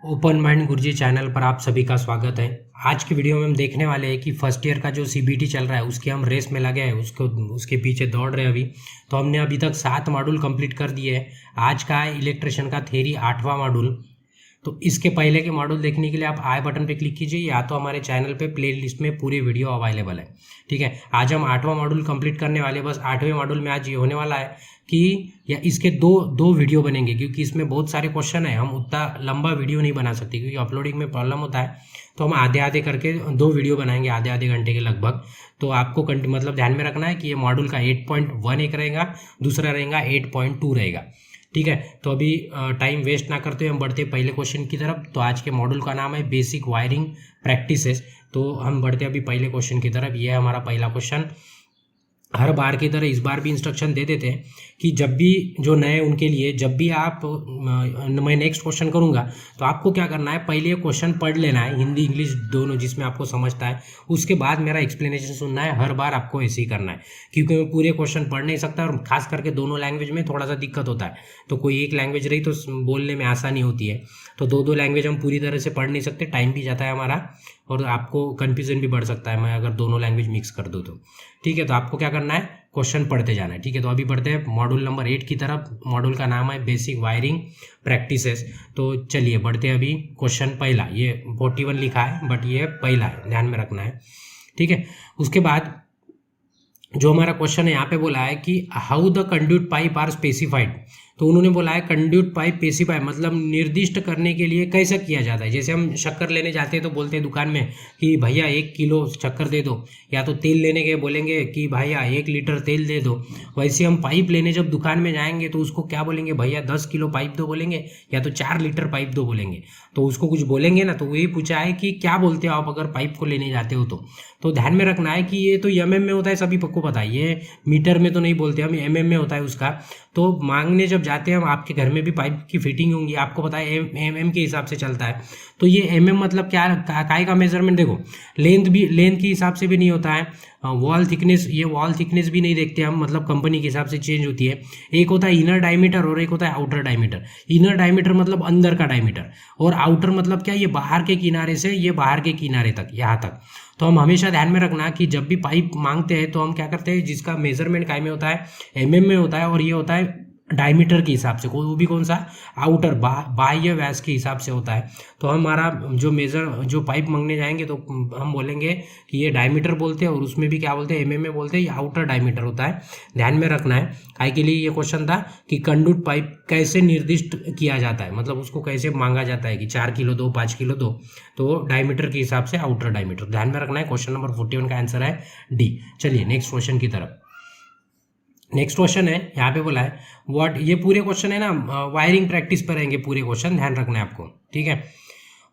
Open mind गुरुजी channel पर आप सभी का स्वागत है। आज की वीडियो में हम देखने वाले हैं कि फर्स्ट ईयर का जो सीबीटी चल रहा है उसके हम रेस में लगे हैं, उसके पीछे दौड़ रहे हैं अभी। तो हमने अभी तक 7 मॉड्यूल कंप्लीट कर दिए हैं। आज का है इलेक्ट्रिशियन का थ्योरी 8वां मॉड्यूल। तो इसके पहले के मॉड्यूल देखने के लिए आप आई बटन पे क्लिक कीजिए या तो हमारे चैनल पे प्लेलिस्ट में पूरे वीडियो अवेलेबल है। ठीक है, आज हम 8वां मॉड्यूल कंप्लीट करने वाले हैं। बस 8वें मॉड्यूल में आज ये होने वाला है कि या इसके दो वीडियो बनेंगे, क्योंकि इसमें बहुत सारे क्वेश्चन है। हम उतना लंबा वीडियो नहीं बना सकते क्योंकि अपलोडिंग में प्रॉब्लम होता है। तो हम आधे आधे करके 2 वीडियो बनाएंगे आधे आधे घंटे के लगभग। तो आपको मतलब ध्यान में रखना है कि ये मॉड्यूल का 8.1 एक रहेगा, दूसरा रहेगा 8.2 रहेगा। ठीक है, तो अभी टाइम वेस्ट ना करते हुए हम बढ़ते पहले क्वेश्चन की तरफ। तो आज के मॉड्यूल का नाम है बेसिक वायरिंग प्रैक्टिसेस। तो हम बढ़ते अभी पहले क्वेश्चन की तरफ। ये है हमारा पहला क्वेश्चन। हर बार की तरह इस बार भी इंस्ट्रक्शन दे देते हैं कि जब भी जो नए उनके लिए, जब भी आप मैं नेक्स्ट क्वेश्चन करूंगा तो आपको क्या करना है, पहले क्वेश्चन पढ़ लेना है, हिंदी इंग्लिश दोनों जिसमें आपको समझता है। उसके बाद मेरा एक्सप्लेनेशन सुनना है। हर बार आपको ऐसे ही करना है, क्योंकि मैं पूरे क्वेश्चन पढ़ नहीं सकता और खास करके दोनों लैंग्वेज में थोड़ा सा दिक्कत होता है। तो कोई एक लैंग्वेज रही तो बोलने में आसानी होती है। तो दो लैंग्वेज हम पूरी तरह से पढ़ नहीं सकते, टाइम भी जाता है हमारा और आपको कन्फ्यूजन भी बढ़ सकता है मैं अगर दोनों लैंग्वेज मिक्स कर दूँ तो। ठीक है, तो आपको क्या करना है, क्वेश्चन पढ़ते जाना है। ठीक है, तो अभी बढ़ते हैं मॉड्यूल नंबर 8 की तरफ। मॉड्यूल का नाम है बेसिक वायरिंग प्रैक्टिसेस। तो चलिए बढ़ते हैं अभी क्वेश्चन पहला। ये 41 लिखा है बट ये पहला है, ध्यान में रखना है। ठीक है, उसके बाद जो हमारा क्वेश्चन है यहाँ पे बोला है कि how the conduit pipe are specified. तो उन्होंने बोला है कंड्यूट पाइप स्पेसिफाई मतलब निर्दिष्ट करने के लिए कैसा किया जाता है। जैसे हम शक्कर लेने जाते हैं तो बोलते हैं दुकान में कि भैया 1 किलो शक्कर दे दो, या तो तेल लेने के बोलेंगे कि भैया 1 लीटर तेल दे दो। वैसे हम पाइप लेने जब दुकान में जाएंगे तो उसको क्या बोलेंगे, भैया 10 किलो पाइप दो बोलेंगे, या तो 4 लीटर पाइप दो बोलेंगे। तो उसको कुछ बोलेंगे ना, तो वही पूछा है कि क्या बोलते हो आप अगर पाइप को लेने जाते हो तो ध्यान में रखना है कि ये तो एमएम में होता है, सभी को पता है। ये मीटर में तो नहीं बोलते हम, एमएम में होता है उसका। तो मांगने जब जाते हैं हम, आपके घर में भी पाइप की फिटिंग होंगी, आपको पता है एमएम के हिसाब से चलता है। तो ये एमएम मतलब क्या, काय का मेजरमेंट देखो, लेंथ के हिसाब से भी नहीं होता है। वॉल थिकनेस, ये वॉल थिकनेस भी नहीं देखते हम, मतलब कंपनी के हिसाब से चेंज होती है। एक होता है इनर डायमीटर और एक होता है आउटर डायमीटर। इनर डायमीटर मतलब अंदर का डायमीटर, और आउटर मतलब क्या, ये बाहर के किनारे से ये बाहर के किनारे तक, यहाँ तक। तो हम हमेशा ध्यान में रखना कि जब भी पाइप मांगते हैं तो हम क्या करते हैं, जिसका मेजरमेंट काय में होता है, एमएम में होता है, और ये होता है डायमीटर के हिसाब से, वो भी कौन सा, आउटर बाह्य व्यास के हिसाब से होता है। तो हमारा जो पाइप मांगने जाएंगे तो हम बोलेंगे कि ये डायमीटर बोलते हैं, और उसमें भी क्या बोलते हैं, एमएम में बोलते हैं, ये आउटर डायमीटर होता है। ध्यान में रखना है। काय के लिए ये क्वेश्चन था कि कंडक्ट पाइप कैसे निर्दिष्ट किया जाता है, मतलब उसको कैसे मांगा जाता है कि 4 किलो दो, 5 किलो दो, तो डायमीटर के हिसाब से आउटर डायमीटर ध्यान में रखना है। क्वेश्चन नंबर 41 का आंसर है डी। चलिए नेक्स्ट क्वेश्चन की तरफ। नेक्स्ट क्वेश्चन है, यहाँ पे बोला है व्हाट, ये पूरे क्वेश्चन है ना वायरिंग प्रैक्टिस पर रहेंगे पूरे क्वेश्चन, ध्यान रखना है आपको। ठीक है,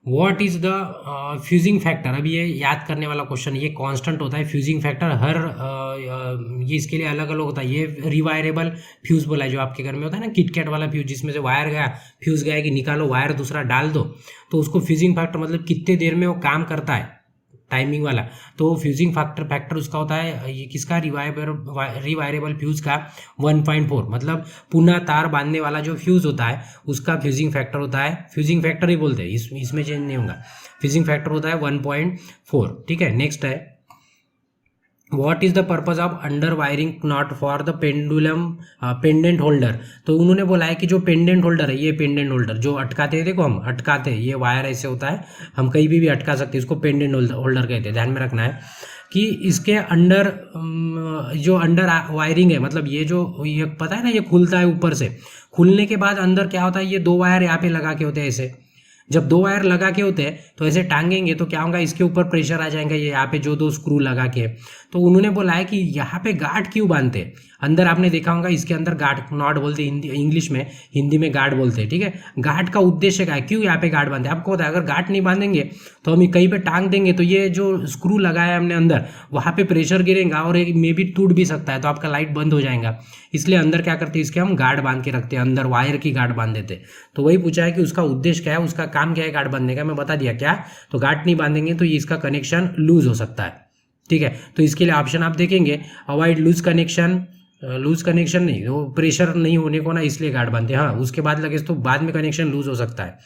what is the fusing factor. अभी ये याद करने वाला क्वेश्चन, ये कांस्टेंट होता है फ्यूजिंग फैक्टर। हर ये इसके लिए अलग अलग होता है। ये रिवायरेबल फ्यूज बोला है, जो आपके घर में होता है ना किटकैट वाला फ्यूज, जिसमें से वायर गया, फ्यूज गया कि निकालो वायर दूसरा डाल दो, तो उसको फ्यूजिंग फैक्टर मतलब कितने देर में वो काम करता है, टाइमिंग वाला। तो फ्यूजिंग फैक्टर उसका होता है, ये किसका, रिवायरेबल फ्यूज का 1.4, मतलब पुनः तार बांधने वाला जो फ्यूज होता है उसका फ्यूजिंग फैक्टर होता है, फ्यूजिंग फैक्टर ही बोलते हैं, इसमें चेंज नहीं होगा। फ्यूजिंग फैक्टर होता है 1.4। ठीक है, नेक्स्ट है what is the purpose of under wiring not for the pendulum pendant holder. तो उन्होंने बोला है कि जो पेंडेंट होल्डर है, ये पेंडेंट होल्डर जो अटकाते हैं, देखो हम अटकाते हैं, ये वायर ऐसे होता है, हम कहीं भी अटका सकते हैं, इसको पेंडेंट होल्डर कहते हैं। ध्यान में रखना है कि इसके अंडर जो अंडर वायरिंग है, मतलब ये पता है ना, ये खुलता है ऊपर से, खुलने के बाद अंदर क्या होता है, ये 2 वायर यहाँ पे लगा के होते हैं ऐसे। जब 2 वायर लगा के होते हैं तो ऐसे टांगेंगे तो क्या होगा, इसके ऊपर प्रेशर आ जाएगा, ये यहाँ पे जो 2 स्क्रू लगा के। तो उन्होंने बोला है कि यहाँ पे गार्ड क्यों बांधते हैं अंदर, आपने देखा होगा इसके अंदर गार्ड नॉट बोलते हैं इंग्लिश में, हिंदी में गार्ड बोलते हैं। ठीक है, गार्ड का उद्देश्य क्या है, क्यों यहाँ पे गार्ड बांधते हैं, आपको पता है। अगर गार्ड नहीं बांधेंगे तो हम कहीं पे टांग देंगे तो ये जो स्क्रू लगाया हमने अंदर, वहाँ पे प्रेशर गिरेगा और एक मे भी टूट भी सकता है, तो आपका लाइट बंद हो जाएगा। इसलिए अंदर क्या करते हैं, इसके हम गार्ड बांध के रखते हैं, अंदर वायर की गार्ड बांध देते हैं। तो वही पूछा है कि उसका उद्देश्य क्या है, उसका काम क्या है गार्ड बांधने का, मैं बता दिया क्या। तो गार्ड नहीं बांधेंगे तो ये इसका कनेक्शन लूज हो सकता है। ठीक है, तो इसके लिए ऑप्शन आप देखेंगे, avoid loose connection, loose connection नहीं, वो प्रेशर नहीं होने को ना, इसलिए गार्ड बांधते हैं। हाँ, उसके बाद लगे तो बाद में कनेक्शन लूज हो सकता है।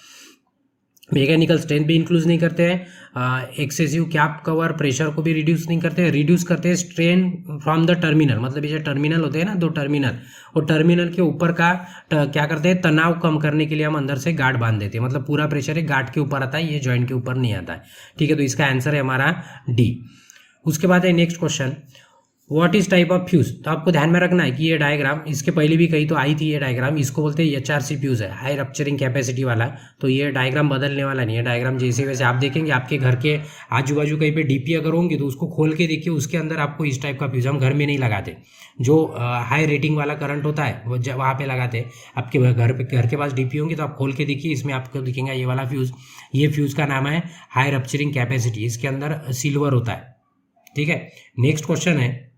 मैकेनिकल स्ट्रेंथ भी इंक्लूड नहीं करते हैं, एक्सेसिव कैप कवर प्रेशर को भी रिड्यूस नहीं करते हैं, रिड्यूस करते हैं स्ट्रेन फ्रॉम द टर्मिनल, मतलब ये जो टर्मिनल होते हैं ना, दो टर्मिनल, और टर्मिनल के ऊपर का क्या करते हैं, तनाव कम करने के लिए हम अंदर से गार्ड बांध देते हैं, मतलब पूरा प्रेशर एक गार्ड के ऊपर आता है, ये जॉइंट के ऊपर नहीं आता है। ठीक है, तो इसका आंसर है हमारा डी। उसके बाद है next question, what is type of fuse. तो आपको ध्यान में रखना है कि ये डायग्राम इसके पहले भी कहीं तो आई थी, ये डायग्राम इसको बोलते हैं HRC फ्यूज है, हाई रप्चरिंग कैपेसिटी वाला। तो ये डायग्राम बदलने वाला नहीं है, डायग्राम जैसे वैसे आप देखेंगे आपके घर के आजू बाजू कहीं पे डीपी अगर होंगे तो उसको खोल के देखिए, उसके अंदर आपको इस टाइप का फ्यूज, हम घर में नहीं लगाते, जो हाई रेटिंग वाला करंट होता है वो वहाँ पे लगाते हैं। आपके घर के पास डीपी होंगे तो आप खोल के देखिए, इसमें आपको दिखेगा ये वाला फ्यूज, ये फ्यूज का नाम है हाई रप्चरिंग कैपेसिटी, इसके अंदर सिल्वर होता है। ठीक है, नेक्स्ट क्वेश्चन है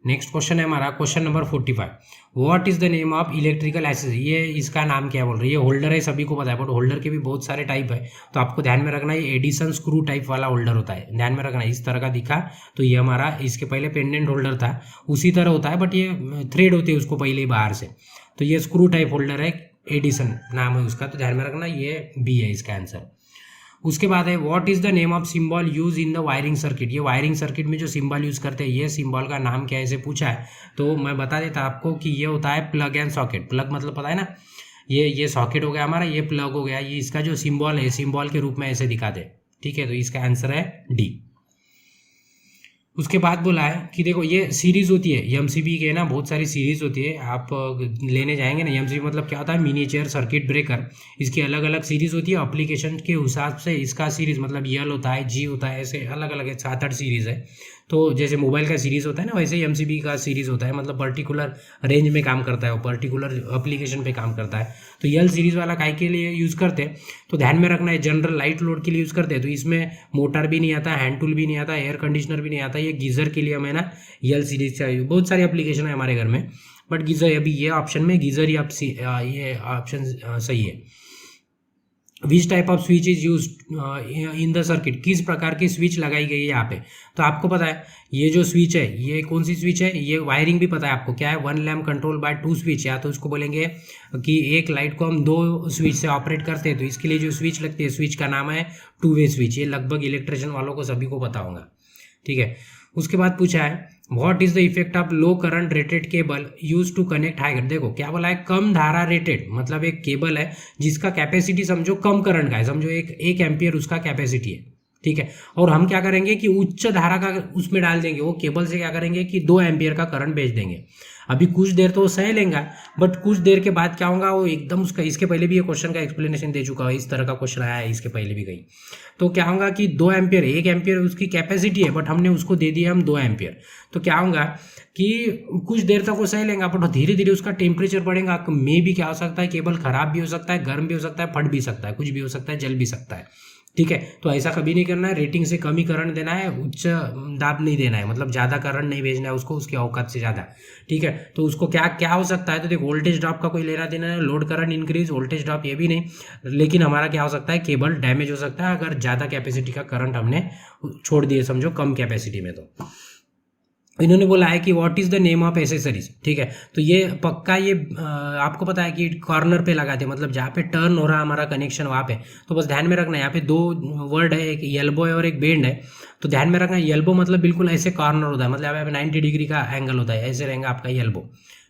नेक्स्ट क्वेश्चन है हमारा question number 45, what is the name of electrical accessory. ये इसका नाम क्या बोल रही है, ये होल्डर है, सभी को पता है, बट होल्डर के भी बहुत सारे टाइप है, तो आपको ध्यान में रखना ये एडिसन स्क्रू टाइप वाला होल्डर होता है, ध्यान में रखना इस तरह का दिखा, तो ये हमारा इसके पहले पेंडेंट होल्डर था, उसी तरह होता है, बट ये थ्रेड होते हैं उसको पहले ही बाहर से, तो ये स्क्रू टाइप होल्डर है, एडिसन नाम है उसका, तो ध्यान में रखना ये बी है इसका आंसर। उसके बाद है what is the name of symbol use in the wiring circuit. ये वायरिंग सर्किट में जो सिंबल यूज करते हैं, ये सिंबल का नाम क्या है, इसे पूछा है, तो मैं बता देता आपको कि ये होता है प्लग एंड सॉकेट। प्लग मतलब पता है ना, ये सॉकेट हो गया हमारा, ये प्लग हो गया, ये इसका जो सिंबल है, सिंबल के रूप में ऐसे दिखाते हैं। ठीक है, तो इसका आंसर है डी। उसके बाद बोला है कि देखो ये सीरीज होती है, एमसीबी के ना बहुत सारी सीरीज होती है, आप लेने जाएंगे ना, एमसीबी मतलब क्या होता है, मिनिएचर सर्किट ब्रेकर, इसकी अलग अलग सीरीज होती है, एप्लीकेशन के हिसाब से इसका सीरीज मतलब यल होता है, जी होता है, ऐसे अलग अलग है, 7-8 सीरीज है। तो जैसे मोबाइल का सीरीज होता है ना, वैसे ही एमसीबी का सीरीज होता है, मतलब पर्टिकुलर रेंज में काम करता है, वो पर्टिकुलर एप्लीकेशन पे काम करता है। तो यल सीरीज वाला काय के लिए यूज़ करते हैं, तो ध्यान में रखना है जनरल लाइट लोड के लिए यूज़ करते हैं, तो इसमें मोटर भी नहीं आता, हैंड टूल भी नहीं आता, एयर कंडीशनर भी नहीं आता, ये गीज़र के लिए हमें ना यल सीरीज चाहिए। बहुत सारी एप्लीकेशन है हमारे घर में, बट गीज़र अभी ये ऑप्शन में गीज़र ही ये ऑप्शन सही है। Which type off switch is use in the circuit, किस प्रकार की स्विच लगाई गई है यहाँ पे। तो आपको पता है ये जो स्विच है ये कौन सी स्विच है, ये वायरिंग भी पता है आपको क्या है, 1 लैम्प कंट्रोल बाय 2 स्विच, या तो उसको बोलेंगे कि एक लाइट को हम 2 स्विच से ऑपरेट करते हैं, तो इसके लिए जो स्विच लगती है स्विच का नाम है 2-वे स्विच। ये लगभग इलेक्ट्रिशियन वालों को सभी को पता होगा। ठीक है, उसके बाद पूछा है what is the effect of low current rated cable use to connect high current. देखो क्या बोला है, कम धारा रेटेड, मतलब एक केबल है जिसका कैपेसिटी समझो कम करंट का है, समझो एक एम्पियर उसका कैपेसिटी है। ठीक है, और हम क्या करेंगे कि उच्च धारा का उसमें डाल देंगे, वो केबल से क्या करेंगे कि 2 एम्पियर का करंट भेज देंगे। अभी कुछ देर तो वो सह लेगा, बट कुछ देर के बाद क्या होगा, वो एकदम उसका, इसके पहले भी ये क्वेश्चन का एक्सप्लेनेशन दे चुका है, इस तरह का क्वेश्चन आया है इसके पहले भी कहीं। तो क्या होगा कि 2 एम्पियर, 1 एम्पियर उसकी कैपेसिटी है, बट हमने उसको दे दिया हम 2 एम्पियर, तो क्या होगा कि कुछ देर तक वो सह लेगा, बट धीरे धीरे उसका टेम्परेचर बढ़ेगा, मे भी क्या हो सकता है, केबल खराब भी हो सकता है, गर्म भी हो सकता है, फट भी सकता है, कुछ भी हो सकता है, जल भी सकता है। ठीक है, तो ऐसा कभी नहीं करना है, रेटिंग से कम ही करंट देना है, उच्च दाब नहीं देना है, मतलब ज़्यादा करंट नहीं भेजना है उसको उसकी औकात से ज़्यादा। ठीक है, तो उसको क्या क्या हो सकता है, तो देखो वोल्टेज ड्रॉप का कोई लेना देना है, load current increase, voltage drop ये भी नहीं, लेकिन हमारा क्या हो सकता है, केबल डैमेज हो सकता है अगर ज़्यादा कैपेसिटी का करंट हमने छोड़ दिए, समझो कम कैपेसिटी में। तो इन्होंने बोला है कि what is the name of accessories. ठीक है, तो ये पक्का ये आपको पता है कि कॉर्नर पे लगाते हैं, मतलब जहाँ पे टर्न हो रहा है हमारा कनेक्शन वहाँ पे, तो बस ध्यान में रखना है यहाँ पे 2 वर्ड है, एक एल्बो है और एक बेंड है। तो ध्यान में रखना एल्बो मतलब बिल्कुल ऐसे कॉर्नर होता है, मतलब यहाँ पे 90 डिग्री का एंगल होता है, ऐसे रहेगा आपका एल्बो।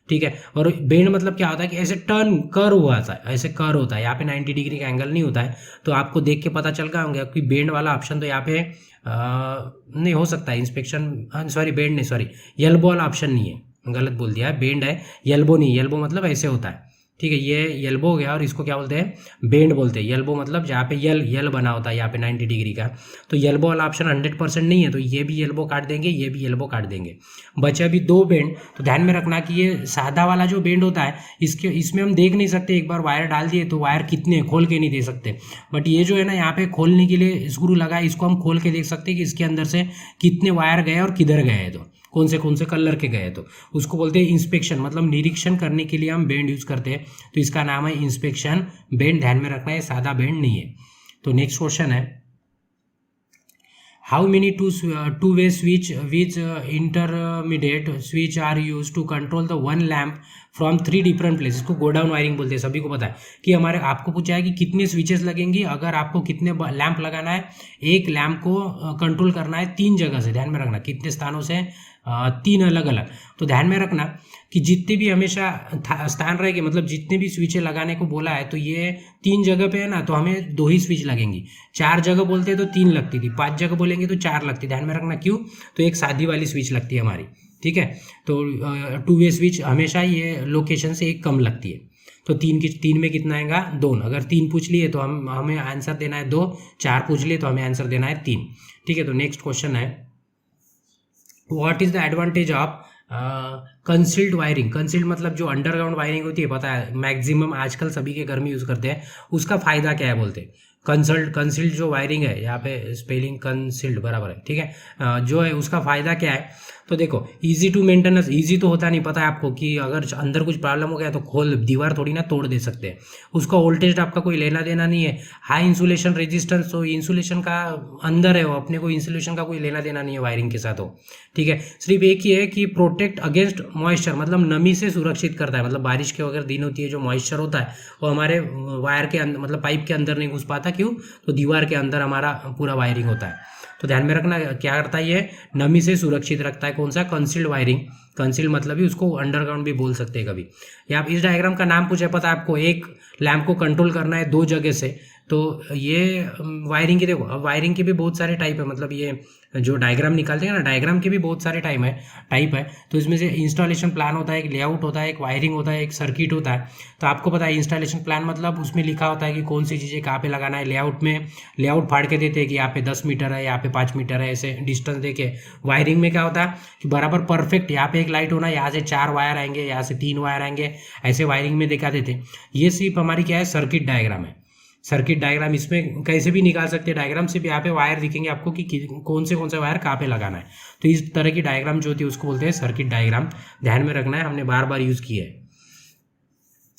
ठीक है, और बेंड मतलब क्या होता है कि ऐसे टर्न कर हुआ था, ऐसे कर होता है, यहाँ पे 90 डिग्री का एंगल नहीं होता है। तो आपको देख के पता चल गया होंगे कि बेंड वाला ऑप्शन तो यहाँ पे नहीं हो सकता है, इंस्पेक्शन सॉरी बेंड नहीं, सॉरी एल्बो वाला ऑप्शन नहीं है, गलत बोल दिया है, बेंड है, एल्बो नहीं, एल्बो मतलब ऐसे होता है। ठीक है, ये एल्बो हो गया, और इसको क्या बोलते हैं, बेंड बोलते हैं। एल्बो मतलब जहाँ पे यल बना होता है यहाँ पे 90 डिग्री का, तो एल्बो वाला ऑप्शन 100% नहीं है, तो ये भी एल्बो काट देंगे, ये भी एल्बो काट देंगे, बचे अभी 2 बेंड। तो ध्यान में रखना कि ये सादा वाला जो बेंड होता है इसमें हम देख नहीं सकते, एक बार वायर डाल दिए तो वायर कितने खोल के नहीं दे सकते, बट ये जो है ना यहाँ पे खोलने के लिए स्क्रू लगा है, इसको हम खोल के देख सकते हैं कि इसके अंदर से कितने वायर गए और किधर गए, तो कौन से कलर के गए, तो उसको बोलते हैं इंस्पेक्शन, मतलब निरीक्षण करने के लिए हम बेंड यूज करते हैं, तो इसका नाम है इंस्पेक्शन बेंड। ध्यान में रखना है सादा बेंड नहीं है। तो नेक्स्ट क्वेश्चन है how many two way switch which intermediate switch are use to control the one lamp from 3 different place. इसको गोडाउन वायरिंग बोलते हैं, सभी को पता है कि हमारे आपको पूछा है कि कितने स्विचेस लगेंगी अगर आपको कितने लैंप लगाना है, एक लैंप को कंट्रोल करना है 3 जगह से। ध्यान में रखना कितने स्थानों से, 3 अलग अलग। तो ध्यान में रखना कि जितने भी हमेशा स्थान रहेंगे, मतलब जितने भी स्विचें लगाने को बोला है तो ये 3 जगह पे है ना, तो हमें 2 ही स्विच लगेंगी। 4 जगह बोलते हैं तो 3 लगती थी, 5 जगह बोलेंगे तो 4 लगती। ध्यान में रखना क्यों, तो एक सादी वाली स्विच लगती है हमारी, ठीक है। तो 2 वे स्विच हमेशा ये लोकेशन से एक कम लगती है। तो 3 में कितना आएगा, 2। अगर 3 पूछ लिए तो हमें आंसर देना है 2, 4 पूछ लिए तो हमें आंसर देना है 3, ठीक है। तो नेक्स्ट क्वेश्चन है, what is the advantage of concealed wiring. Concealed मतलब जो अंडरग्राउंड वायरिंग होती है, पता है मैक्सिमम आजकल सभी के घर में यूज़ करते हैं। उसका फायदा क्या है बोलते हैं, कंसील्ड जो वायरिंग है, यहाँ पे स्पेलिंग कंसील्ड बराबर है, ठीक है। जो है उसका फायदा क्या है, तो देखो इजी टू मेंटेनेंस। इजी तो होता नहीं, पता है आपको कि अगर अंदर कुछ प्रॉब्लम हो गया तो खोल दीवार थोड़ी ना तोड़ दे सकते हैं। उसका वोल्टेज आपका कोई लेना देना नहीं है। हाई इंसुलेशन रेजिस्टेंस, तो इंसुलेशन का अंदर है वो, अपने को इंसुलेशन का कोई लेना देना नहीं है वायरिंग के साथ हो, ठीक है। सिर्फ एक ही है कि प्रोटेक्ट अगेंस्ट मॉइस्चर, मतलब नमी से सुरक्षित करता है। मतलब बारिश के अगर दिन होती है, जो मॉइस्चर होता है वो हमारे वायर के अंदर, मतलब पाइप के अंदर नहीं घुस पाता। क्यों, तो दीवार के अंदर हमारा पूरा वायरिंग होता है। तो ध्यान में रखना क्या करता है, ये नमी से सुरक्षित रखता है। कौन सा, कंसील्ड वायरिंग। कंसील्ड मतलब ही उसको अंडरग्राउंड भी बोल सकते हैं कभी। या इस डायग्राम का नाम पूछे, पता है आपको, एक लैंप को कंट्रोल करना है 2 जगह से। तो ये वायरिंग की, देखो अब वायरिंग के भी बहुत सारे टाइप है, मतलब ये जो डायग्राम निकालते हैं ना, डायग्राम के भी बहुत सारे टाइप है। तो इसमें से इंस्टॉलेशन प्लान होता है, एक लेआउट होता है, एक वायरिंग होता है, एक सर्किट होता है। तो आपको पता है इंस्टॉलेशन प्लान मतलब उसमें लिखा होता है कि कौन सी चीज़ें कहाँ पे लगाना है। लेआउट में लेआउट फाड़ के देते हैं कि यहाँ पे 10 मीटर है, यहाँ पे 5 मीटर है, ऐसे डिस्टेंस देके। वायरिंग में क्या होता है कि बराबर परफेक्ट, यहाँ पे एक लाइट होना, यहाँ से 4 वायर आएंगे, यहाँ से 3 वायर आएंगे, ऐसे वायरिंग में दिखा देते। ये सिर्फ हमारी क्या है, सर्किट डायग्राम है। सर्किट डायग्राम इसमें कैसे भी निकाल सकते हैं डायग्राम, सिर्फ यहाँ पे वायर दिखेंगे आपको कि कौन से वायर कहाँ पे लगाना है। तो इस तरह की डायग्राम जो होती है उसको बोलते हैं सर्किट डायग्राम। ध्यान में रखना है, हमने बार बार यूज किया है।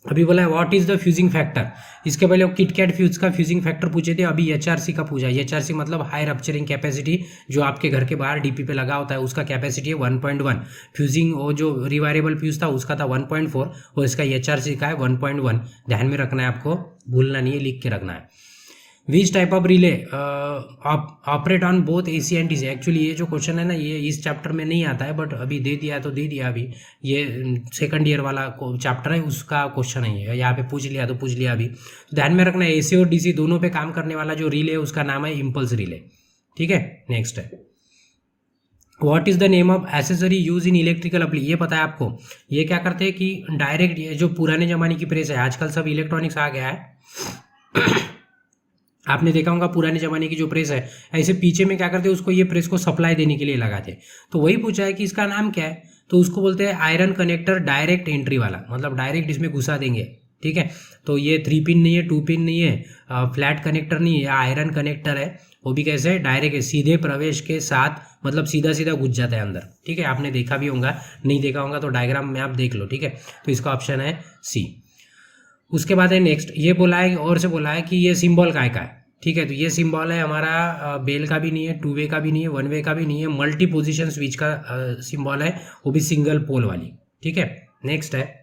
अभी बोला है what is the fusing factor. इसके पहले किटकैट फ्यूज का फ्यूजिंग फैक्टर पूछे थे, अभी एचआरसी का पूछा है। एचआरसी मतलब हाई रप्चरिंग कैपेसिटी, जो आपके घर के बाहर डीपी पे लगा होता है उसका कैपेसिटी है 1.1। फ्यूजिंग वो जो रिवायरेबल फ्यूज था उसका था 1.4 और इसका एचआरसी का है 1.1। ध्यान में रखना है, आपको भूलना नहीं है, लिख के रखना है। Which type of relay operate on both AC and DC. Actually ये जो क्वेश्चन है ना, ये इस चैप्टर में नहीं आता है, बट अभी दे दिया तो दे दिया। अभी ये सेकंड ईयर वाला चैप्टर है, उसका क्वेश्चन है, यहाँ पे पूछ लिया तो पूछ लिया। अभी तो ध्यान में रखना है, एसी और डीसी दोनों पे काम करने वाला जो रिले है उसका नाम है इम्पल्स रिले, ठीक है। नेक्स्ट है, what is the name of accessory use in electrical apply. ये पता है आपको, ये क्या करते हैं कि डायरेक्ट, ये जो पुराने जमाने की प्रेस है, आजकल सब इलेक्ट्रॉनिक्स आ गया है। आपने देखा होगा पुराने जमाने की जो प्रेस है, ऐसे पीछे में क्या करते हैं, उसको ये प्रेस को सप्लाई देने के लिए लगाते हैं। तो वही पूछा है कि इसका नाम क्या है, तो उसको बोलते हैं आयरन कनेक्टर डायरेक्ट एंट्री वाला, मतलब डायरेक्ट इसमें घुसा देंगे, ठीक है। तो ये 3 पिन नहीं है, 2 पिन नहीं है, फ्लैट कनेक्टर नहीं है, आयरन कनेक्टर है। वो भी कैसे है, डायरेक्ट है, सीधे प्रवेश के साथ, मतलब सीधा सीधा घुस जाता है अंदर, ठीक है। आपने देखा भी होगा, नहीं देखा होगा तो डायग्राम में आप देख लो, ठीक है। तो इसका ऑप्शन है सी। उसके बाद है नेक्स्ट, ये बोला है और से बोला है कि ये सिंबल काय का है, ठीक है। तो ये सिंबल है हमारा बेल का भी नहीं है, 2 वे का भी नहीं है, 1 वे का भी नहीं है, मल्टी पोजीशन स्विच का सिंबल है, वो भी सिंगल पोल वाली, ठीक है। नेक्स्ट है,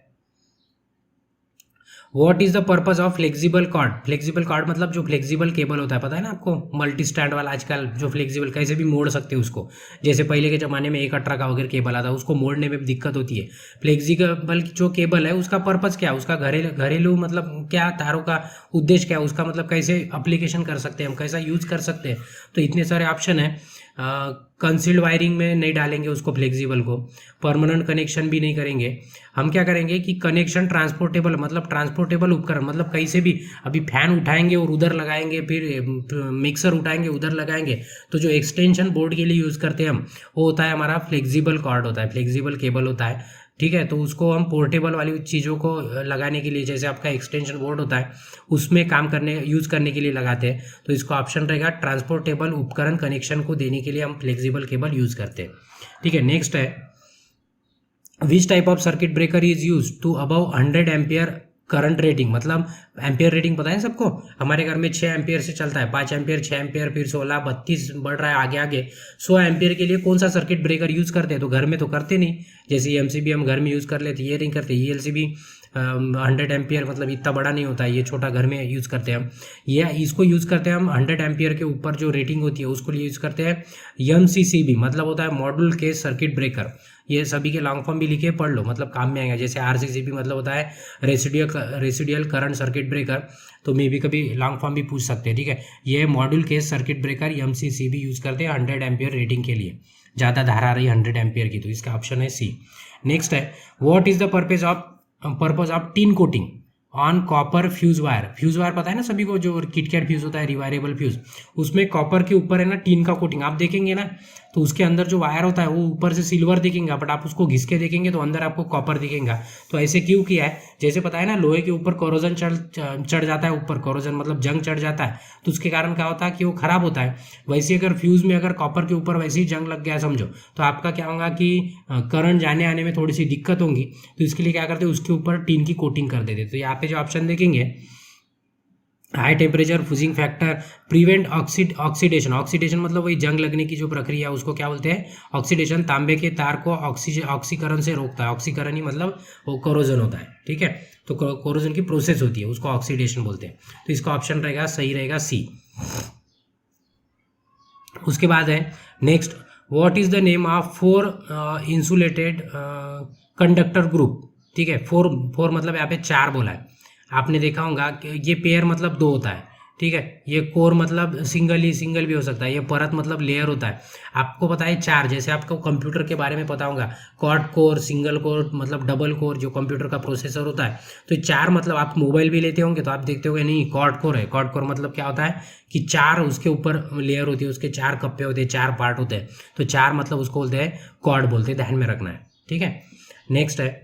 what is the purpose of flexible cord. Flexible cord मतलब जो फ्लेक्सिबल केबल होता है, पता है ना आपको, मल्टी स्टैंड वाला आजकल जो फ्लेक्सिबल, कैसे भी मोड़ सकते हैं उसको। जैसे पहले के ज़माने में 1 अठारह का वगैरह केबल आता है, उसको मोड़ने में दिक्कत होती है। फ्लेक्सिबल जो केबल है उसका पर्पज़ क्या है, उसका घरेलू मतलब क्या, तारों का उद्देश्य क्या है, उसका मतलब कैसे अप्लीकेशन कर सकते हैं हम, कैसा यूज़ कर सकते हैं। तो इतने सारे ऑप्शन है। कंसील्ड वायरिंग में नहीं डालेंगे उसको, फ्लेक्सिबल को परमानेंट कनेक्शन भी नहीं करेंगे। हम क्या करेंगे कि कनेक्शन ट्रांसपोर्टेबल, मतलब ट्रांसपोर्टेबल उपकरण, मतलब कहीं से भी, अभी फैन उठाएंगे और उधर लगाएंगे, फिर मिक्सर उठाएंगे उधर लगाएंगे। तो जो एक्सटेंशन बोर्ड के लिए यूज़ करते हैं हम, वो होता है हमारा फ्लेक्सिबल कॉर्ड होता है, फ्लेक्सिबल केबल होता है, ठीक है। तो उसको हम पोर्टेबल वाली चीज़ों को लगाने के लिए, जैसे आपका एक्सटेंशन बोर्ड होता है, उसमें काम करने, यूज़ करने के लिए लगाते हैं। तो इसका ऑप्शन रहेगा ट्रांसपोर्टेबल उपकरण कनेक्शन को देने के लिए हम फ्लेक्सिबल केबल यूज़ करते हैं, ठीक है। नेक्स्ट है, which type of circuit breaker is use to above 100 ampere current rating, मतलब एम्पियर रेटिंग पता है सबको, हमारे घर में 6 एम्पियर से चलता है, 5 एम्पियर, 6 एम्पियर, फिर 16, 32 बढ़ रहा है आगे आगे 100 एम्पियर के लिए कौन सा सर्किट ब्रेकर यूज़ करते हैं? तो घर में तो करते नहीं, जैसे एमसीबी हम घर में यूज़ कर लेते, ये नहीं करते। ये एलसीबी 100 एम्पियर मतलब इतना बड़ा नहीं होता है, ये छोटा घर में यूज़ करते हैं हम। ये इसको यूज़ करते हैं हम 100 एम्पियर के ऊपर जो रेटिंग होती है उसको यूज़ करते हैं एमसीसीबी, मतलब होता है मॉड्यूल केस सर्किट ब्रेकर। ये सभी के लॉन्ग फॉर्म भी लिखे पढ़ लो, मतलब काम में आएगा। जैसे आरसीसीबी मतलब होता है रेसिडियल करंट सर्किट ब्रेकर, तो मे भी कभी लॉन्ग फॉर्म भी पूछ सकते हैं, ठीक है। ये module case circuit breaker MCCB use करते हैं 100 एम्पियर रेटिंग के लिए, ज़्यादा धारा आ रही 100 एम्पियर की, तो इसका ऑप्शन है सी। नेक्स्ट है what is the purpose of tin coating on copper fuse wire. Fuse wire पता है ना सभी को, जो किटकैट फ्यूज होता है, रिवायरेबल फ्यूज, उसमें कॉपर के ऊपर है ना टिन का कोटिंग। आप देखेंगे ना तो उसके अंदर जो वायर होता है वो ऊपर से सिल्वर दिखेगा, बट आप उसको घिस के देखेंगे तो अंदर आपको कॉपर दिखेगा। तो ऐसे क्यों किया है? जैसे पता है ना लोहे के ऊपर कोरोजन चढ़ जाता है, ऊपर कोरोजन मतलब जंग चढ़ जाता है, तो उसके कारण क्या होता है कि वो खराब होता है। वैसे अगर फ्यूज में अगर कॉपर के ऊपर वैसे ही जंग लग गया समझो, तो आपका क्या होगा कि करंट जाने आने में थोड़ी सी दिक्कत होगी। तो इसके लिए क्या करते हैं, उसके ऊपर टिन की कोटिंग कर देते। तो यहाँ पे जो ऑप्शन देखेंगे, high temperature fusing factor prevent oxidation. Oxidation मतलब वही जंग लगने की जो प्रक्रिया है उसको क्या बोलते हैं? ऑक्सीडेशन। तांबे के तार को ऑक्सीकरण से रोकता है। ऑक्सीकरण ही मतलब वो कोरोजन होता है, ठीक है। तो कोरोजन की प्रोसेस होती है, उसको ऑक्सीडेशन बोलते हैं। तो इसका ऑप्शन रहेगा सही रहेगा सी। उसके बाद है next, what is the name of 4 insulated conductor group, ठीक है। फोर मतलब यहाँ पे 4 बोला है, आपने देखा होगा कि ये पेयर मतलब 2 होता है, ठीक है। ये कोर मतलब सिंगल भी हो सकता है, ये परत मतलब लेयर होता है। आपको पता है 4, जैसे आपको कंप्यूटर के बारे में पता होगा, क्वाड कोर, सिंगल कोर मतलब डबल कोर, जो कंप्यूटर का प्रोसेसर होता है। तो 4 मतलब आप मोबाइल भी लेते होंगे तो आप देखते होंगे नहीं क्वाड कोर है। क्वाड कोर मतलब क्या होता है कि 4 उसके ऊपर लेयर होती है, उसके 4 कप्पे होते हैं, 4 पार्ट होते हैं। तो 4 मतलब उसको बोलते हैं क्वाड बोलते हैं, ध्यान में रखना है, ठीक है। नेक्स्ट है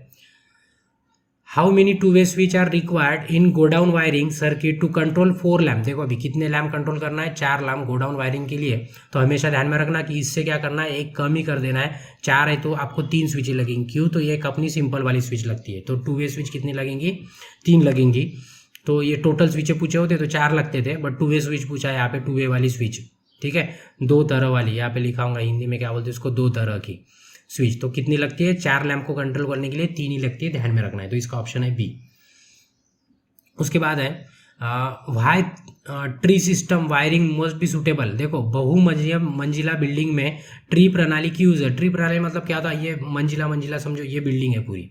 how many two way switch are required in godown wiring circuit to control 4 lamp. देखो अभी कितने लैम्प कंट्रोल करना है? 4 लैम्प गोडाउन वायरिंग के लिए। तो हमेशा ध्यान में रखना कि इससे क्या करना है, एक कम ही कर देना है। 4 है तो आपको 3 स्विचें लगेंगी, क्यों? तो ये एक अपनी सिंपल वाली स्विच लगती है। तो टू वे स्विच कितनी लगेंगी? 3 लगेंगी। तो ये टोटल स्विचें पूछे होते तो 4 लगते थे, बट टू वे स्विच पूछा है यहाँ पे, टू वे वाली स्विच, ठीक है। 2 तरह वाली, यहाँ पे लिखा होगा हिंदी में क्या बोलते हैं उसको, 2 तरह की स्विच। तो कितनी लगती है? 4 लैम्प को कंट्रोल करने के लिए 3 ही लगती है, ध्यान में रखना है। तो इसका ऑप्शन है बी। उसके बाद है Y tree system wiring must be suitable. देखो मंजिला बिल्डिंग में ट्री प्रणाली की यूज है। ट्री प्रणाली मतलब क्या होता है? ये मंजिला समझो, ये बिल्डिंग है पूरी,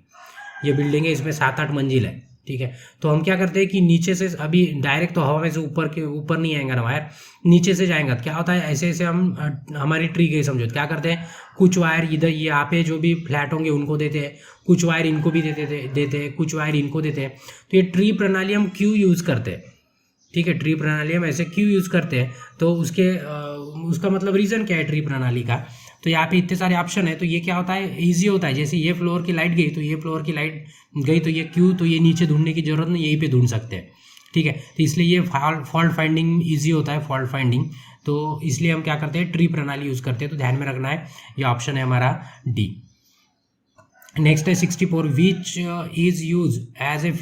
ये बिल्डिंग है, इसमें 7-8 मंजिल है, ठीक है। तो हम क्या करते हैं कि नीचे से अभी डायरेक्ट तो हवा में से ऊपर नहीं आएगा ना वायर, नीचे से जाएगा। क्या होता है ऐसे ऐसे हम हमारी ट्री गई समझो, क्या करते हैं कुछ वायर इधर यहाँ पे जो भी फ्लैट होंगे उनको देते हैं, कुछ वायर इनको भी देते हैं, कुछ वायर इनको देते हैं। तो ये ट्री प्रणाली हम क्यों यूज़ करते हैं, ठीक है। ट्री प्रणाली हम ऐसे क्यों यूज़ करते हैं, तो उसका मतलब रीज़न क्या है ट्री प्रणाली का? तो यहाँ पे इतने सारे ऑप्शन है। तो ये क्या होता है, इजी होता है। जैसे ये फ्लोर की लाइट गई तो ये फ्लोर की लाइट गई, तो ये क्यों, तो ये नीचे ढूंढने की जरूरत नहीं, यहीं पे ढूंढ सकते हैं, ठीक है। तो इसलिए ये फॉल्ट फाइंडिंग ईजी होता है, फॉल्ट फाइंडिंग। तो इसलिए हम क्या करते हैं, ट्री प्रणाली यूज़ करते हैं। तो ध्यान में रखना है, ये ऑप्शन है हमारा डी। नेक्स्ट है 64, which is use as a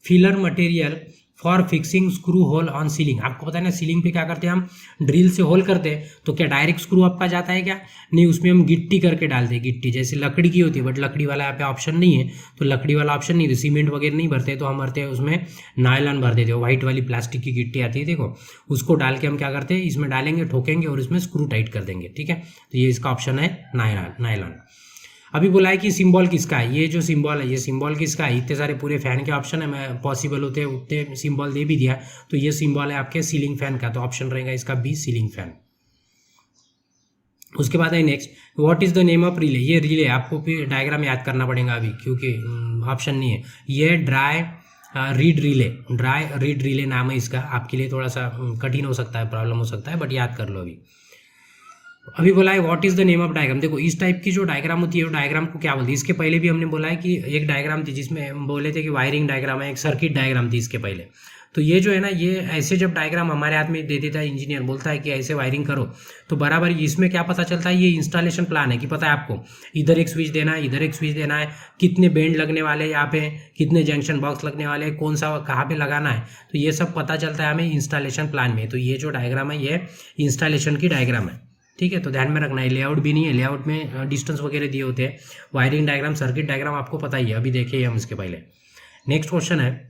filler material for fixing screw hole on ceiling. आपको पता है ना सीलिंग पे क्या करते हैं हम, ड्रिल से होल करते हैं। तो क्या डायरेक्ट स्क्रू आपका जाता है क्या? नहीं, उसमें हम गिट्टी करके डालते हैं। गिट्टी जैसे लकड़ी की होती है, बट लकड़ी वाला यहाँ पे ऑप्शन नहीं है। तो लकड़ी वाला ऑप्शन नहीं, तो सीमेंट वगैरह नहीं भरते, तो हम भरते हैं उसमें नायलॉन भर देते हो। व्हाइट वाली प्लास्टिक की गिट्टी आती है, देखो उसको डाल के हम क्या करते हैं, इसमें डालेंगे, ठोकेंगे और इसमें स्क्रू टाइट कर देंगे, ठीक है। तो ये इसका ऑप्शन है नायलॉन। अभी बोला है कि सिंबल किसका है, ये जो सिंबल है ये सिंबल किसका है? इतने सारे पूरे फैन के ऑप्शन है, मैं पॉसिबल होते उतने सिंबल दे भी दिया। तो ये सिंबल है आपके सीलिंग फैन का, तो ऑप्शन रहेगा इसका बी, सीलिंग फैन। उसके बाद है next, what is the name of relay. ये रिले आपको फिर डायग्राम याद करना पड़ेगा अभी, क्योंकि ऑप्शन नहीं है। ये ड्राई रीड रिले नाम है इसका। आपके लिए थोड़ा सा कठिन हो सकता है, प्रॉब्लम हो सकता है, बट याद कर लो। अभी बोला है what is the name of diagram. देखो इस टाइप की जो डायग्राम होती है वो डायग्राम को क्या बोलती है? इसके पहले भी हमने बोला है कि एक डायग्राम थी जिसमें हम बोले थे कि वायरिंग डायग्राम है, एक सर्किट डायग्राम थी इसके पहले। तो ये जो है ना, ये ऐसे जब डायग्राम हमारे हाथ में दे देता है इंजीनियर, बोलता है कि ऐसे वायरिंग करो, तो बराबर इसमें क्या पता चलता है, ये इंस्टॉलेशन प्लान है कि पता है आपको इधर एक स्विच देना है, इधर एक स्विच देना है, कितने बेंड लगने वाले हैं यहाँ पे, कितने जंक्शन बॉक्स लगने वाले हैं, कौन सा कहाँ पे लगाना है, तो ये सब पता चलता है हमें इंस्टॉलेशन प्लान में। तो ये जो डायग्राम है ये इंस्टॉलेशन की डायग्राम है, ठीक है। तो ध्यान में रखना है, लेआउट भी नहीं है, लेआउट में डिस्टेंस वगैरह दिए होते हैं। वायरिंग डायग्राम, सर्किट डायग्राम आपको पता ही है, अभी देखिए हम इसके पहले। नेक्स्ट क्वेश्चन है,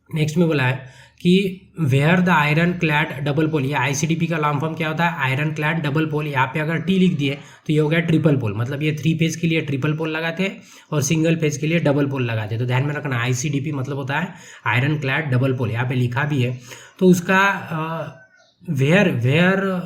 नेक्स्ट में बोला है कि where the iron clad double pole, ये आईसीडीपी का लॉन्ग फॉर्म क्या होता है, आयरन क्लैड डबल पोल। यहाँ पे अगर टी लिख दिए तो ये हो गया ट्रिपल पोल, मतलब ये 3 फेज के लिए ट्रिपल पोल लगाते हैं और सिंगल फेज के लिए डबल पोल लगाते हैं। तो ध्यान में रखना, आईसीडीपी मतलब होता है आयरन क्लैड डबल पोल, यहाँ पे लिखा भी है। तो उसका where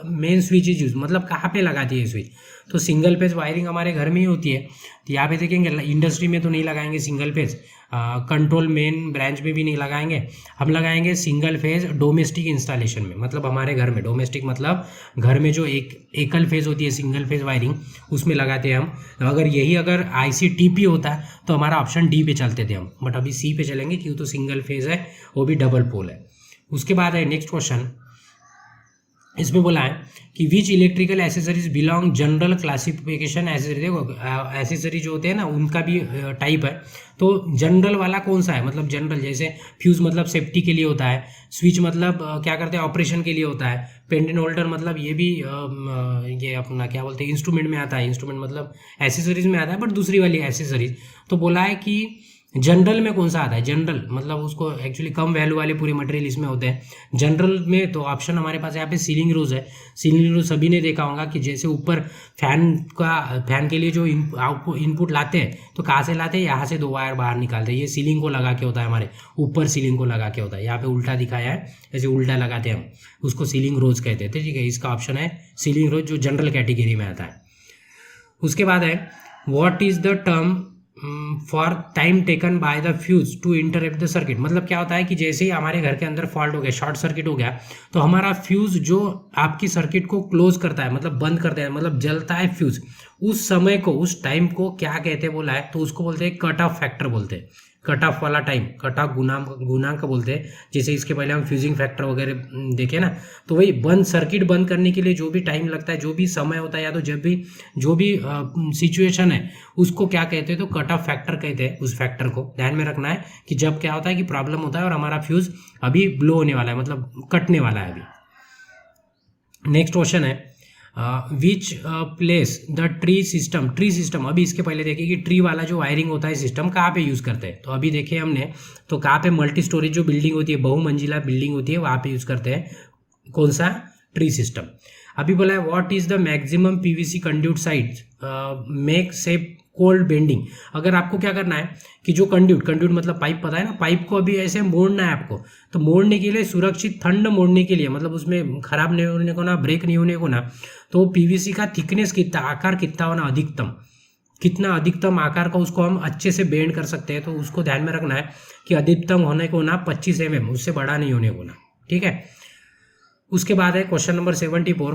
main switch is use, मतलब कहाँ पे लगाती है स्विच, तो सिंगल फेज वायरिंग हमारे घर में ही होती है। तो यहाँ पे देखेंगे इंडस्ट्री में तो नहीं लगाएंगे single phase, control main branch में भी नहीं लगाएंगे, हम लगाएंगे सिंगल फेज डोमेस्टिक इंस्टॉलेशन में, मतलब हमारे घर में। डोमेस्टिक मतलब घर में जो एकल फेज होती है सिंगल फेज वायरिंग, उसमें लगाते हैं हम। अगर आईसीटीपी होता तो हमारा ऑप्शन डी पे चलते थे हम, बट अभी सी पे चलेंगे क्यों, तो सिंगल फेज है, वो भी डबल पोल है। उसके बाद है नेक्स्ट क्वेश्चन, इसमें बोला है कि which electrical accessories belong general classification accessory. देखो एसेसरी जो होते हैं ना उनका भी टाइप है, तो जनरल वाला कौन सा है, मतलब जनरल जैसे फ्यूज मतलब सेफ्टी के लिए होता है, स्विच मतलब क्या करते हैं ऑपरेशन के लिए होता है, पेंडेंट होल्डर मतलब ये भी ये अपना क्या बोलते हैं इंस्ट्रूमेंट में आता है, इंस्ट्रूमेंट मतलब एसेसरीज में आता है, बट दूसरी वाली एसेसरीज। तो बोला है कि जनरल में कौन सा आता है, जनरल मतलब उसको एक्चुअली कम वैल्यू वाले पूरे मटेरियल इसमें होते हैं जनरल में। तो ऑप्शन हमारे पास यहाँ पे सीलिंग रोज है। सीलिंग रोज सभी ने देखा होगा कि जैसे ऊपर फैन के लिए जो इनपुट लाते हैं तो कहाँ से लाते हैं, यहाँ से 2 वायर बाहर निकालते हैं, ये सीलिंग को लगा के होता है, हमारे ऊपर सीलिंग को लगा के होता है। यहाँ पे उल्टा दिखाया है, ऐसे उल्टा लगाते हैं हम, उसको सीलिंग रोज कहते हैं, ठीक है। इसका ऑप्शन है सीलिंग रोज, जो जनरल कैटेगरी में आता है। उसके बाद है what is the term for time taken by the fuse to interrupt the circuit. मतलब क्या होता है कि जैसे ही हमारे घर के अंदर फॉल्ट हो गया, शॉर्ट सर्किट हो गया, तो हमारा फ्यूज जो आपकी सर्किट को क्लोज करता है, मतलब बंद करता है, मतलब जलता है फ्यूज, उस समय को, उस टाइम को क्या कहते हैं बोला है, तो उसको बोलते हैं कट ऑफ फैक्टर बोलते हैं। कट ऑफ वाला टाइम, कट ऑफ गुणांक बोलते हैं। जैसे इसके पहले हम फ्यूजिंग फैक्टर वगैरह देखे ना, तो वही सर्किट बंद करने के लिए जो भी टाइम लगता है, जो भी समय होता है, या तो जब भी जो भी सिचुएशन है, उसको क्या कहते हैं, तो कट ऑफ फैक्टर कहते हैं। उस फैक्टर को ध्यान में रखना है कि जब क्या होता है कि प्रॉब्लम होता है और हमारा फ्यूज अभी ब्लो होने वाला है, मतलब कटने वाला है अभी। नेक्स्ट क्वेश्चन है which place the tree system. अभी इसके पहले देखिए कि ट्री वाला जो वायरिंग होता है सिस्टम कहाँ पे यूज़ करते हैं, तो अभी देखिए हमने, तो कहाँ पे मल्टी स्टोरेज जो बिल्डिंग होती है, बहुमंजिला बिल्डिंग होती है, वहाँ पे यूज़ करते हैं कौन सा, ट्री सिस्टम। अभी बोला है what is the maximum PVC conduit size make shape cold bending. अगर आपको क्या करना है कि जो कंड्यूट मतलब पाइप, पता है ना, पाइप को अभी ऐसे मोड़ना है आपको, तो मोड़ने के लिए सुरक्षित ठंड मोड़ने के लिए, मतलब उसमें खराब नहीं होने को ना, ब्रेक नहीं होने को ना, तो पीवीसी का थिकनेस कितना, आकार कितना होना, कितना अधिकतम आकार का उसको हम अच्छे से बेंड कर सकते हैं। तो उसको ध्यान में रखना है कि अधिकतम होने को ना 25 mm, उससे बड़ा नहीं होने को ना, ठीक है। उसके बाद है question number 74,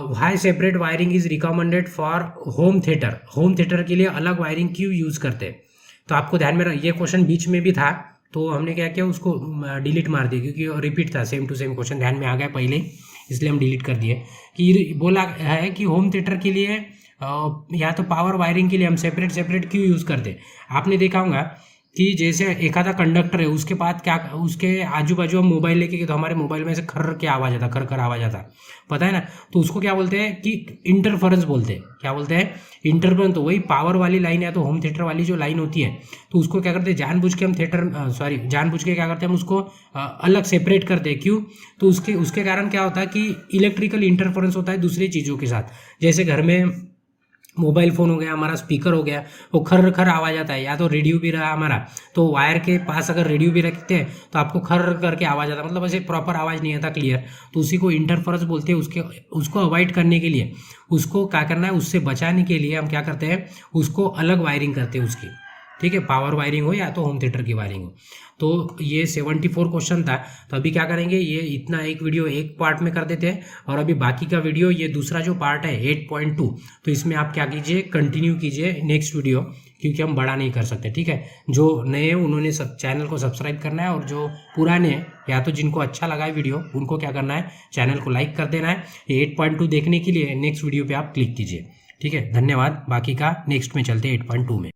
why separate wiring is recommended for home theatre. Home theatre के लिए अलग वायरिंग क्यों यूज करते हैं, तो आपको ध्यान में ये क्वेश्चन बीच में भी था, तो हमने क्या किया, उसको डिलीट मार दिया क्योंकि रिपीट था, सेम टू सेम क्वेश्चन ध्यान में आ गया पहले, इसलिए हम डिलीट कर दिए। कि बोला है कि होम थिएटर के लिए या तो पावर वायरिंग के लिए हम सेपरेट क्यों यूज़ करते। आपने देखा होगा कि जैसे एक आधा कंडक्टर है, उसके बाद क्या, उसके आजू बाजू हम मोबाइल लेके गए तो हमारे मोबाइल में से खर आवाज़ आता, पता है ना, तो उसको क्या बोलते हैं कि इंटरफेरेंस बोलते हैं। क्या बोलते हैं, इंटरफेरेंस। तो वही पावर वाली लाइन या तो होम थिएटर वाली जो लाइन होती है, तो उसको क्या करते हैं, जानबूझ के क्या करते हैं, हम उसको अलग सेपरेट करते हैं। क्यों, तो उसके कारण क्या होता है कि इलेक्ट्रिकल इंटरफेरेंस होता है दूसरी चीज़ों के साथ। जैसे घर में मोबाइल फ़ोन हो गया, हमारा स्पीकर हो गया, वो खर आवाज़ आता है, या तो रेडियो भी रहा हमारा, तो वायर के पास अगर रेडियो भी रखते हैं तो आपको खर करके आवाज़ आता है, मतलब ऐसे प्रॉपर आवाज़ नहीं आता क्लियर, तो उसी को इंटरफेरेंस बोलते हैं। उसको अवॉइड करने के लिए, उसको क्या करना है, उससे बचाने के लिए हम क्या करते हैं, उसको अलग वायरिंग करते हैं उसकी, ठीक है, पावर वायरिंग हो या तो होम थिएटर की वायरिंग हो। तो ये 74 क्वेश्चन था। तो अभी क्या करेंगे, ये इतना एक वीडियो एक पार्ट में कर देते हैं, और अभी बाकी का वीडियो ये दूसरा जो पार्ट है 8.2, तो इसमें आप क्या कीजिए, कंटिन्यू कीजिए नेक्स्ट वीडियो, क्योंकि हम बड़ा नहीं कर सकते। ठीक है, जो नए हैं उन्होंने सब चैनल को सब्सक्राइब करना है, और जो पुराने हैं या तो जिनको अच्छा लगा है वीडियो उनको क्या करना है, चैनल को लाइक कर देना है। 8.2 देखने के लिए नेक्स्ट वीडियो पे आप क्लिक कीजिए। ठीक है, धन्यवाद। बाकी का नेक्स्ट में चलते हैं 8.2 में।